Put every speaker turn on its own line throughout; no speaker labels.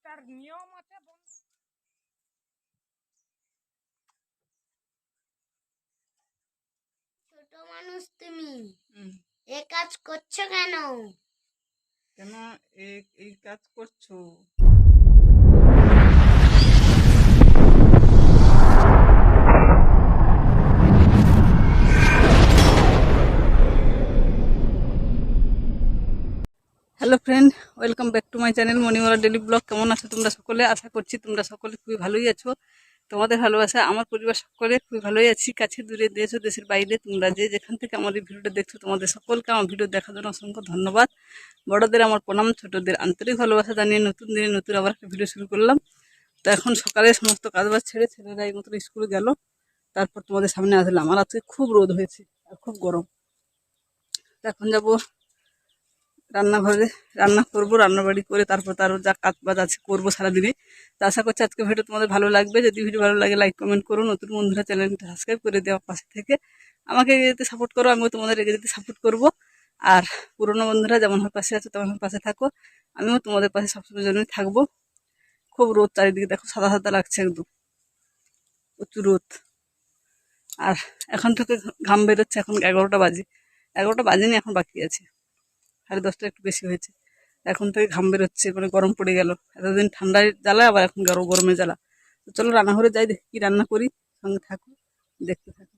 তার নিয়ম আছে।
ছোট মানুষ তুমি এ কাজ করছো কেন?
কেন এই কাজ করছো? Hello friend, welcome back to my channel Manimala daily blog. কেমন আছো তোমরা সকলে? আশা করছি তোমরা সকলে খুবই ভালোই আছো। তোমাদের ভালোবাসা আমার পরিবার সকলে খুবই ভালোই আছি। কাছে দূরে, দেশ ও দেশের বাইরে তোমরা যে যেখান থেকে আমার এই ভিডিওটা দেখছো, তোমাদের সকলকে আমার ভিডিও দেখার জন্য অসংখ্য ধন্যবাদ। বড়দের আমার প্রণাম, ছোটদের আন্তরিক ভালোবাসা জানিয়ে নতুন দিনে নতুন আবার একটা ভিডিও শুরু করলাম। তো এখন সকালে সমস্ত কাজবাজ ছেড়ে ছেলেরা এই মতো স্কুলে গেল, তারপর তোমাদের সামনে আসলাম। আর আজকে খুব রোদ হয়েছে আর খুব গরম। তো এখন যাবো রান্নাঘরে, রান্না করবো, রান্নাবাড়ি করে তারপর তারও যা কাজ বাজ আছে করবো সারাদিনে। তো আশা করছি আজকে ভিডিও তোমাদের ভালো লাগবে। যদি ভিডিও ভালো লাগে লাইক কমেন্ট করো, নতুন বন্ধুরা চ্যানেলটা সাবস্ক্রাইব করে দেওয়া, পাশে থেকে আমাকে এগিয়ে যেতে সাপোর্ট করো, আমিও তোমাদের এগিয়ে যেতে সাপোর্ট করবো। আর পুরোনো বন্ধুরা যেমন পাশে আছো তেমন পাশে থাকো, আমিও তোমাদের পাশে সবসময় জন্যই থাকবো। খুব রোদ চারিদিকে, দেখো সাদা সাদা লাগছে একদম, প্রচুর রোদ। আর এখন থেকে ঘাম বেরোচ্ছে। এখন 11টা বাজে, 11টা বাজেনি, এখন বাকি আছে, 10:30 একটু বেশি হয়েছে। এখন থেকে ঘাম বেরোচ্ছে, মানে গরম পড়ে গেল। এতদিন ঠান্ডায় জ্বালা, আবার এখন গরমে জ্বালা। তো চলো রান্নাঘরে যাই, দেখি কি রান্না করি, সঙ্গে থাকো, দেখতে থাকো।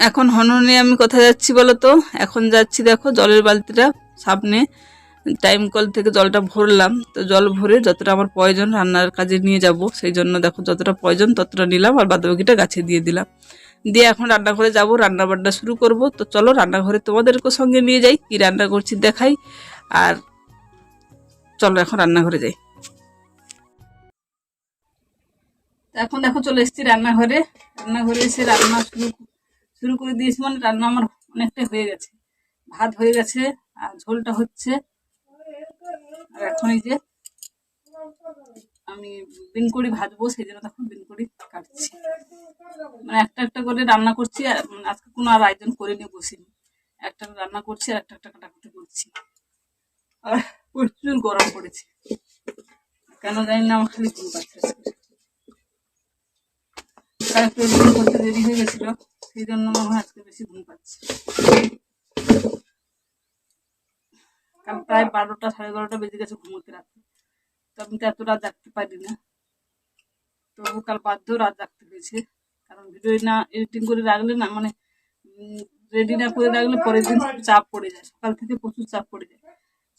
এখন হননে আমি কোথায় যাচ্ছি বলো তো? এখন যাচ্ছি, দেখো জলের বালতিটা সামনে টাইম কল থেকে জলটা ভরলাম। তো জল ভরে যতটা আমার প্রয়োজন রান্নার কাজে নিয়ে যাব, সেই জন্য দেখো যতটা প্রয়োজন ততটা নিলাম, আর বাদবাকিটা গাছে দিয়ে দিলাম। দিয়ে এখন রান্নাঘরে যাব, রান্না বান্না শুরু করব। তো চলো রান্নাঘরে তোমাদেরকে সঙ্গে নিয়ে যাই, কি রান্না করছি দেখাই। আর চলো এখন রান্নাঘরে যাই। এখন দেখো চলে এসেছি রান্নাঘরে। রান্নাঘরে এসে রান্না শুরু করে দিয়েছি, মানে রান্না আমার অনেকটাই হয়ে গেছে। ভাত হয়ে গেছে আর ঝোলটা হচ্ছে। আর এখন এই যে আমি বিনকুড়ি ভাজবো, সেই জন্য তখন বিনকুড়ি কাটছি। মানে একটা একটা করে রান্না করছি, আর আজকে কোনো আর আয়োজন করে নিয়ে বসিনি। একটা রান্না করছি আর একটা কাটাকুটি করছি। আর প্রচুর গরম পড়েছে, কেন জানি না, আমার খালি ঘুম পাচ্ছে। একটু এডিটিং করতে দেরি হয়ে গেছিল, সেই জন্য মনে হয় আজকে বেশি ঘুম পাচ্ছে। কারণ প্রায় 12টা 12:30 বেজে গেছে ঘুমোতে রাতে। তো আমি তো এত রাত জাগতে পারি না, তবু কাল বাধ্য রাত জাগতে হয়েছে। কারণ ভিডিও না এডিটিং করে রাখলে না, মানে রেডি না করে রাখলে পরের দিন চাপ পড়ে যায়, সকাল থেকে প্রচুর চাপ পড়ে যায়।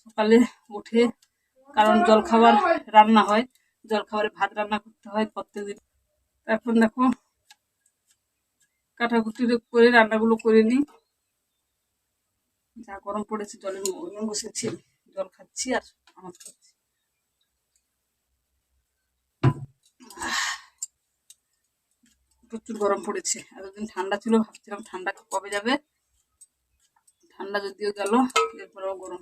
সকালে উঠে, কারণ জলখাবার রান্না হয়, জলখাবারে ভাত রান্না করতে হয় প্রত্যেকদিন। এখন দেখো কাটাকুটি করে রান্নাগুলো করে নিই। যা গরম পড়েছে, জলের মধ্যে বসেছি, জল খাচ্ছি আর আমার খাচ্ছি। প্রচুর গরম পড়েছে। এতদিন ঠান্ডা ছিল, ভাবছিলাম ঠান্ডা কবে যাবে। ঠান্ডা যদিও গেল, এরপরেও গরম।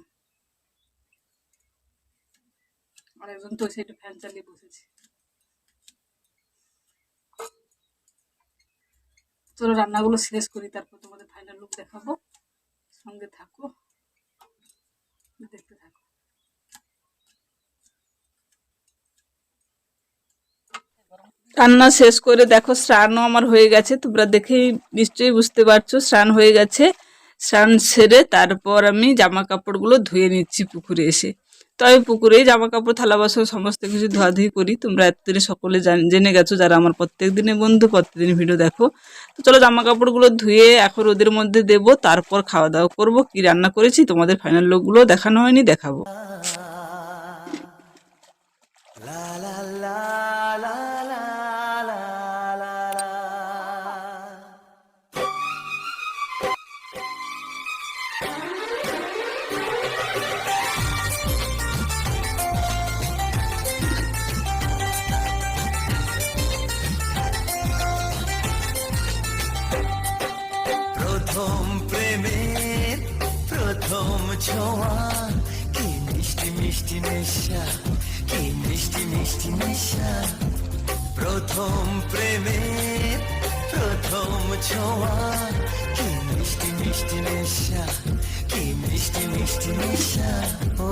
আর একজন তো সাইডে ফ্যান চালিয়ে বসেছে। চলো রান্নাগুলো শেষ করি, তারপর তোমাদের ফাইনাল লুক দেখাবো। সঙ্গে থাকো, দেখতে থাকো। রান্না শেষ করে দেখো স্নানও আমার হয়ে গেছে, তোমরা দেখেই নিশ্চয়ই বুঝতে পারছো স্নান হয়ে গেছে। স্নান সেরে তারপর আমি জামা কাপড়গুলো ধুয়ে নিচ্ছি পুকুরে এসে। তো আমি পুকুরেই জামা কাপড় থালা বাসন সমস্ত কিছু ধোয়াধুয়ি করি। তোমরা এতদিনে সকলে জেনে গেছো, যারা আমার প্রত্যেক দিনের বন্ধু, প্রত্যেকদিন ভিডিও দেখো। তো চলো জামা কাপড়গুলো ধুয়ে এখন ওদের মধ্যে দেবো, তারপর খাওয়া দাওয়া করবো। কি রান্না করেছি তোমাদের ফাইনাল লুকগুলো দেখানো হয়নি, দেখাবো।
প্রথম প্রেমের প্রথম ছোঁয়া, কি মিষ্টি মিষ্টি নেশা, কি মিষ্টি মিষ্টি নেশা। প্রথম প্রেমের প্রথম ছোঁয়া, কি মিষ্টি মিষ্টি নেশা, কি কি মিষ্টি মিষ্টি নেশা ও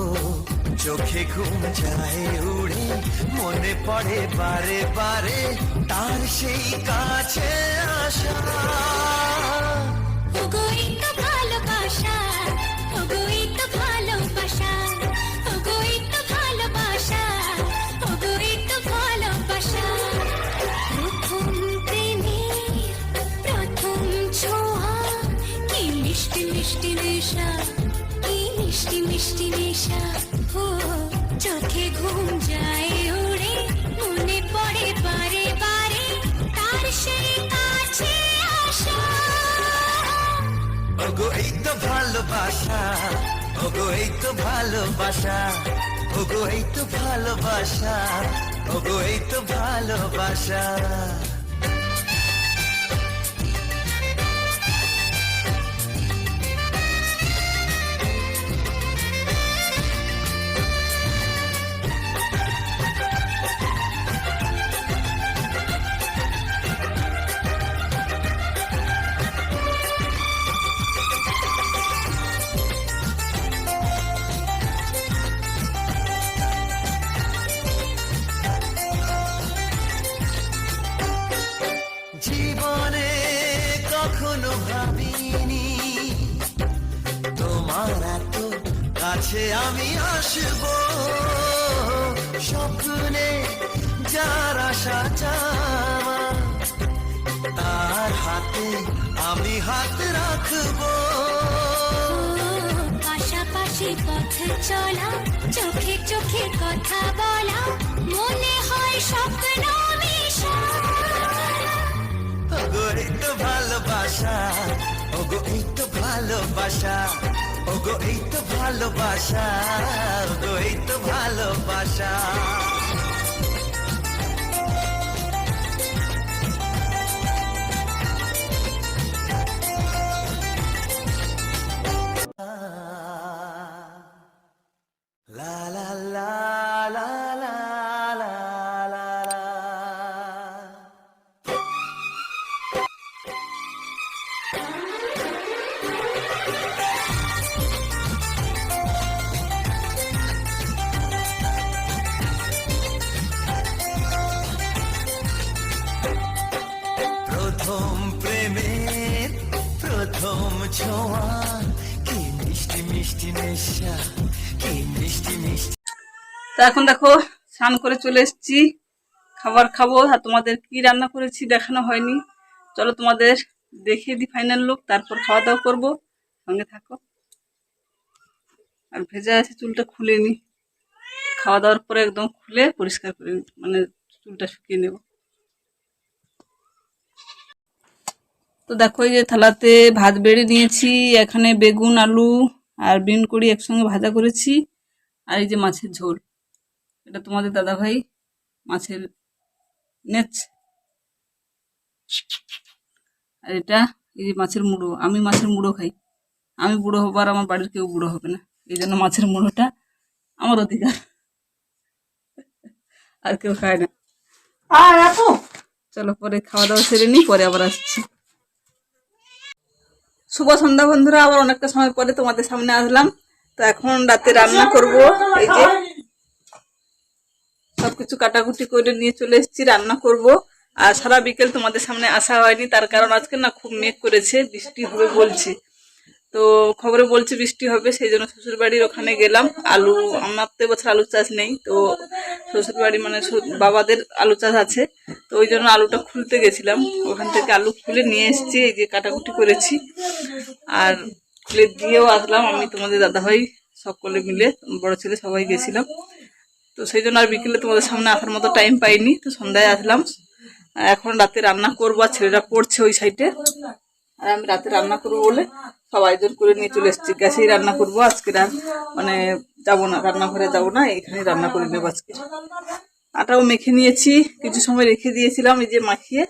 চোখে ঘুম যায় উড়ে মনে পড়ে বারে বারে তার সেই কাছে আসা
ওগো এই তো ভালোবাসা, ওগো এই তো ভালোবাসা, ওগো এই তো ভালোবাসা, ওগো এই তো ভালোবাসা। প্রথম প্রেমের প্রথম ছোঁয়া, কি মিষ্টি মিষ্টি নেশা, কি মিষ্টি মিষ্টি নেশা। ও চোখে ঘুম যায় উড়ে মনে পড়ে বারে বারে তার সেই কাছে আসা।
ওগো এই তো ভালোবাসা ওগো এই তো ভালোবাসা ওগো এই তো ভালোবাসা ওগো এই তো ভালোবাসা জীবনে কখনো ভাবিনি তোমার এত কাছে আমি আসব স্বপ্নে যার আশা চাওয়া তার হাতে আমি হাত রাখবো
পাশাপাশি পথ চলা, চোখে চোখে কথা বলা, মনে হয় স্বপ্ন মিশা।
ওগো এই তো ভালোবাসা ওগো এই তো ভালোবাসা ওগো এই তো ভালোবাসা ওগো এই তো ভালোবাসা লা লা লা লা লা লা লা লা প্রথম প্রেমের প্রথম ছোঁয়া কি মিষ্টি মিষ্টি নেশা কি মিষ্টি মিষ্টি
তো এখন দেখো স্নান করে চলে এসেছি, খাবার খাবো। আর তোমাদের কি রান্না করেছি দেখানো হয়নি, চলো তোমাদের দেখিয়ে দিই ফাইনাল লুক, তারপর খাওয়া দাওয়া করবো, সঙ্গে থাকো। আর ভেজা আছে চুলটা খুলে নি, খাওয়া দাওয়ার পরে একদম খুলে পরিষ্কার করে মানে চুলটা শুকিয়ে নেব। তো দেখো এই যে থালাতে ভাত বেড়ে নিয়েছি, এখানে বেগুন আলু আর বিন কড়ি একসঙ্গে ভাজা করেছি, আর এই যে মাছের ঝোল, এটা তোমাদের দাদা ভাই মাছের নেচ, আর এটা এই যে মাছের মুড়ো। আমি মাছের মুড়ো খাই, আমি বুড়ো হবো আর আমার বাড়ির কেউ বুড়ো হবে না, এই জন্য মাছের মুড়োটা আমার অধিকার, আর কেউ খায় না। চলো পরে খাওয়া দাওয়া সেরে নি, পরে আবার আসছি। শুভ সন্ধ্যা বন্ধুরা, আবার অনেকটা সময় পরে তোমাদের সামনে আসলাম। তো এখন রাতে রান্না করব, এই যে সবকিছু কাটাকুটি করে নিয়ে চলে এসেছি, রান্না করব। আর সারা বিকেল তোমাদের সামনে আসা হয়নি, তার কারণ আজকে না খুব মেঘ করেছে, বৃষ্টি হবে বলছে। তো খবরে বলছে বৃষ্টি হবে, সেই জন্য শ্বশুর বাড়ির ওখানে গেলাম। আলু, আমার তো এবছর আলু চাষ নেই, তো শ্বশুর বাড়ি মানে বাবাদের আলু চাষ আছে, তো ওই জন্য আলুটা খুলতে গেছিলাম। ওখান থেকে আলু খুলে নিয়ে এসেছি, এই যে কাটাকুটি করেছি আর খুলে দিয়েও আসলাম। আমি তোমাদের দাদাভাই সকলে মিলে, বড় ছেলে সবাই গেছিলাম, তো সেই জন্য আর বিকেলে তোমাদের সামনে আসার মতো টাইম পাইনি। তো সন্ধ্যায় আসলাম, এখন রাতে রান্না করবো। আর ছেলেরা পড়ছে ওই সাইডে, আর আমি রাতে রান্না করবো বলে সব আয়োজন করে নিয়ে চলে এসেছি। গ্যাসেই রান্না করবো আজকে, মানে যাবো না রান্নাঘরে, যাবো না, এখানে রান্না করে নেবো আজকে। আটাও মেখে নিয়েছি, কিছু সময় রেখে দিয়েছিলাম, এই যে মাখিয়ে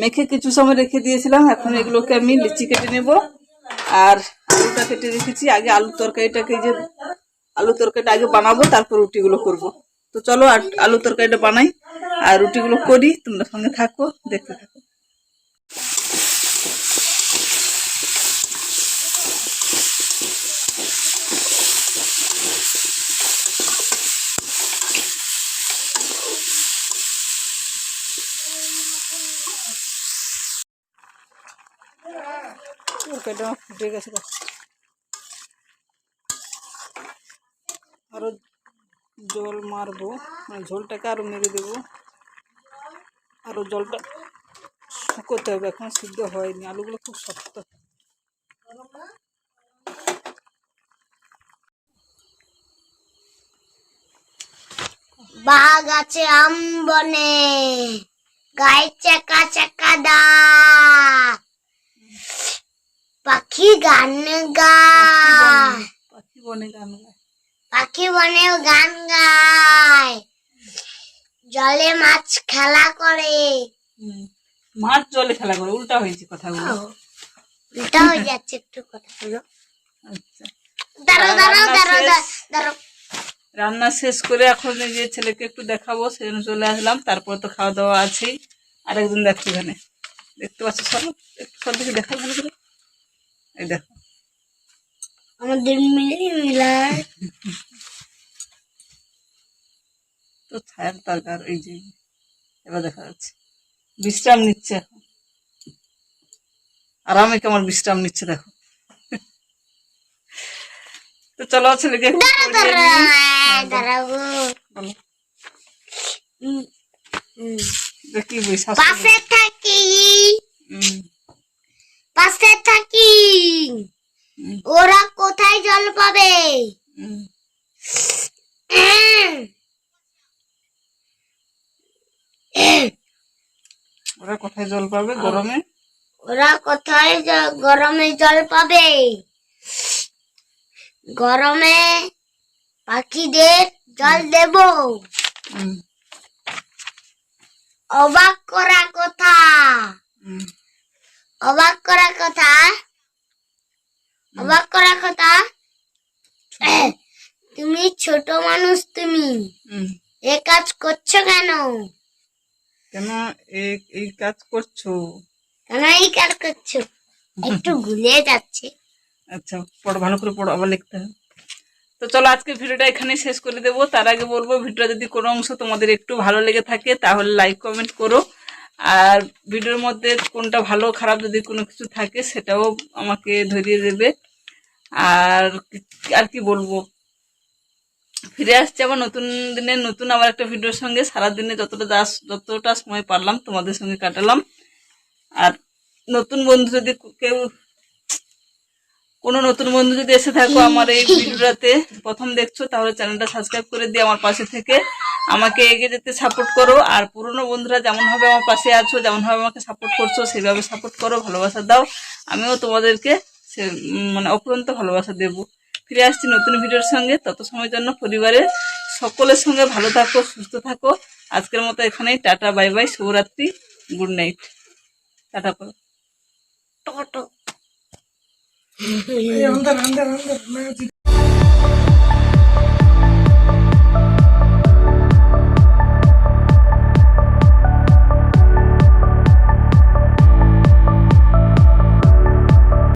মেখে কিছু সময় রেখে দিয়েছিলাম। এখন এগুলোকে আমি লিচি কেটে নেব, আর আলুটা কেটে রেখেছি। আগে আলুর তরকারিটাকে, যে আলু তরকারিটা আগে বানাবো, তারপর রুটিগুলো করব। তো চলো আর আলু তরকারিটা বানাই আর রুটিগুলো করি, তোমরা সঙ্গে থাকো, দেখতে থাকো। তরকারিটা আমার ফুটে গেছে দেখো। আরো জল মারবো, মানে ঝোলটাকে আরো মেরে দেবো। আরো জলটা শুকোতে হবে, এখন সিদ্ধ হয়নি, আলুগুলো খুব শক্ত।
বাঘ আছে আম বনে, গায়ে চাকা চাকা দা, পাখি গান গায়,
পাখি বনে গান গায়।
পাখি বনেও গান গায়, জলে মাছ খেলা করে।
মাছ জলে খেলা করে, উল্টা হয়েছে কথাগুলো।
উল্টা হয়ে যাচ্ছে একটু কথাগুলো।
আচ্ছা,
দাঁড়াও দাঁড়াও
রান্না
দাঁড়াও
শেষ।
দাঁড়াও।
রান্না শেষ করে এখন এই যে ছেলেকে একটু দেখাবো, সেজন্য চলে আসলাম। তারপরে তো খাওয়া দাওয়া আছেই। আর একজন দেখো এখানে, দেখতে পাচ্ছ, সব একটু সব দিকে দেখা ভালো করে। এই দেখো,
আমাদের মিলাই
তো ছায়ার তার এই যে এবার দেখা যাচ্ছে বিশ্রাম নিচ্ছে এখন, আরামে কেমন বিশ্রাম নিচ্ছে দেখো। তো চলো ছেলেকে একটু পড়িয়ে নিই।
দাঁড়াও।
বলো,
হুম, হুম।
দেখি বই
পাশে থাকি,
হুম,
পাশে থাকি,
হুম,
ওরা কোথায় জল পাবে?
হুম। ওরা কোথায় জল পাবে গরমে?
ওরা কোথায় গরমে জল পাবে? গরমে পাখিদের জল দেব।
হুম,
অবাক করা কথা,
হুম,
অবাক করা কথা, অবাক করা কথা। তুমি ছোট মানুষ, তুমি
হুম।
এ কাজ করছো কেন?
কেন এই কাজ করছো?
কেন এই কাজ করছো? একটু গুলিয়ে যাচ্ছে।
আচ্ছা, পড়ো, ভালো করে পড়ো, আবার লিখতে হবে। তো চলো আজকে ভিডিওটা এখানেই শেষ করে দেবো। তার আগে বলবো, ভিডিওটা যদি কোনো অংশ তোমাদের একটু ভালো লেগে থাকে তাহলে লাইক কমেন্ট করো। আর ভিডিওর মধ্যে কোনটা ভালো খারাপ যদি কোনো কিছু থাকে সেটাও আমাকে ধরিয়ে দেবে। আর আর কি বলবো, ফিরে আসছে আবার নতুন দিনে নতুন আবার একটা ভিডিওর সঙ্গে। সারাদিনে যতটা সময় পারলাম তোমাদের সঙ্গে কাটালাম। আর নতুন বন্ধু যদি কোনো নতুন বন্ধু যদি এসে থাকো আমার এই ভিডিওটাতে প্রথম দেখছো, তাহলে চ্যানেলটা সাবস্ক্রাইব করে দিয়ে আমার পাশে থেকে আমাকে এগিয়ে যেতে সাপোর্ট করো। আর পুরনো বন্ধুরা যেমন ভাবে আমার পাশে আছো, যেমন ভাবে আমাকে সাপোর্ট করছো, সেভাবে সাপোর্ট করো, ভালোবাসা দাও। আমিও তোমাদেরকে মানে অফুরন্ত ভালোবাসা দেব। ফিরে আসছি নতুন ভিডিওর সঙ্গে। তত সময়ের জন্য পরিবারের সকলের সঙ্গে ভালো থাকো, সুস্থ থাকো। আজকের মতো এখানেই টাটা, বাই বাই, শুভরাত্রি, গুড নাইট, টাটা করো।
টোটো